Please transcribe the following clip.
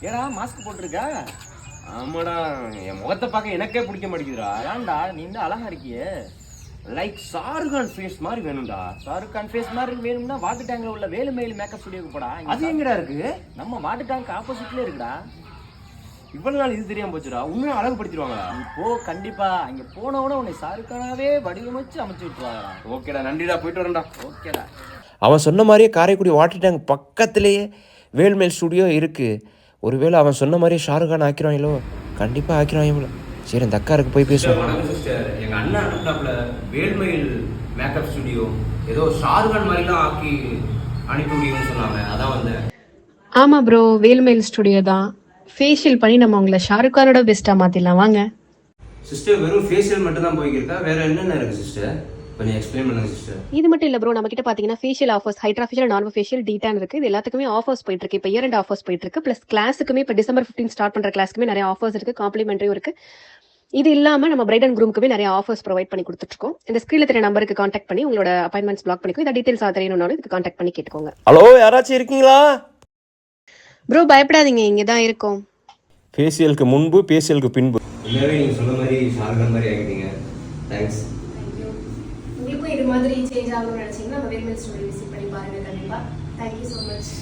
ஏடா மாஸ்க் போட்டிருக்க? ஆமாடா, என் முகத்தை பார்க்க எனக்கே பிடிக்க மாட்டேங்குதுடா. ஏன்டா நீ இந்த அழகா இருக்கியே? லைக் ஷாருக்கான் ஃபேஸ் மாதிரி வேணும்டா. ஷாருக் கான் ஃபேஸ் மாதிரி வேணும்னா வாட்டர் டேங்க்ல உள்ள வேலுமயில் மேக்கப் ஸ்டுடியோக்கு போடா. அது எங்கடா இருக்கு? நம்ம வாட்டர் டேங்க் ஆப்போசிட்ல இருக்குடா. இவ்வளவு நாள் இது தெரியாம போச்சுடா. உண்மையை அழகுபடுத்திடுவாங்களா? இப்போ கண்டிப்பா அங்க போனவன உன்னை ஷாருக் கானாவே வடிவமைச்சு அமைச்சு விட்டுருவாங்க. ஓகேடா, நன்றிடா, போயிட்டு வரேன்டா. ஓகேடா. அவன் சொன்ன மாதிரியே காரைக்குடி வாட்டர் டேங்க் பக்கத்துலேயே வேல்மேல் ஸ்டுடியோ இருக்குது. ஒருவேளை அவன் சொன்ன மாதிரியே ஷாருக்கான் ஆக்கிடுவாங்களோ? கண்டிப்பாக ஆக்கிடுவாங்களோ. சரி, அந்த அக்காருக்கு போய் பேசுவோம். வணக்கம் சிஸ்டர், எங்கள் அண்ணா அனுப்பினாப்புல வேல்மயில் மேக்கப் ஸ்டுடியோ ஏதோ ஷாருக்கான் மாதிரிலாம் ஆக்கி அனுப்பி முடியும்னு சொன்னாங்க. அதான் வந்தேன். ஆமாம் ப்ரோ, வேல்மயில் ஸ்டுடியோ தான். ஃபேஷியல் பண்ணி நம்ம உங்களை ஷாருக்கானோட பெஸ்ட்டாக மாற்றிடலாம் வாங்க. சிஸ்டர், வெறும் ஃபேஷியல் மட்டும் தான் போய்க்கிருக்கா? வேற என்னென்ன இருக்குது சிஸ்டர்? கொஞ்சம் எக்ஸ்பிளைன் பண்ணுங்க சிஸ்டர். இது மட்டும் இல்லை ப்ரோ, நம்ம கிட்ட பார்த்தீங்கன்னா facial offers, hydra facial, normal facial, de-tan இருக்குது. இது எல்லாத்துக்குமே ஆஃபர்ஸ் போயிட்டு இருக்கு. இப்போ இயர் அண்ட் ஆஃபர்ஸ் போயிட்டு இருக்கு. ப்ளஸ் கிளாஸுக்குமே இப்போ December 15 ஸ்டார்ட் பண்ணுற கிளாஸ்க்குமே நிறைய ஆஃபர்ஸ் இருக்குது, காம்ப்ளிமெண்ட்ரியும் இருக்குது. இது இல்லாமல் நம்ம பிரைட் அண்ட் க்ரூமுக்குமே நிறைய ஆஃபர்ஸ் ப்ரொவைட் பண்ணி கொடுத்துட்ருக்கோம். இந்த ஸ்க்ரீனில் தெரிய நம்பருக்கு கான்டாக்ட் பண்ணி உங்களோட அப்பாயின்மெண்ட்ஸ் பிளாக் பண்ணிக்கோ. இதை டீட்டெயில்ஸ் தெரியணும்னாலும் இதுக்கு கான்டாக்ட் பண்ணி கேட்டுக்கோங்க. ஹலோ, யாராச்சும் இருக்கீங்களா? ப்ரோ பயப்படாதீங்க, இங்கே தான் இருக்கோம். ஃபேஷியலுக்கு முன்பு, ஃபேஷியலுக்கு பின்பு. எல்லாமே நீங்கள் சொன்ன மாதிரி ஷாருக்கான் மாதிரி ஆகிட்டீங்க. தேங்க்ஸ். உங்களுக்கும் இது மாதிரி சேஞ்ச் ஆகணும்னு நினச்சிங்கன்னா நம்ம வேல்மேல் ஸ்டுடியோ விசிட் பண்ணி பாருங்கள் கண்டிப்பாக. Thank you so much.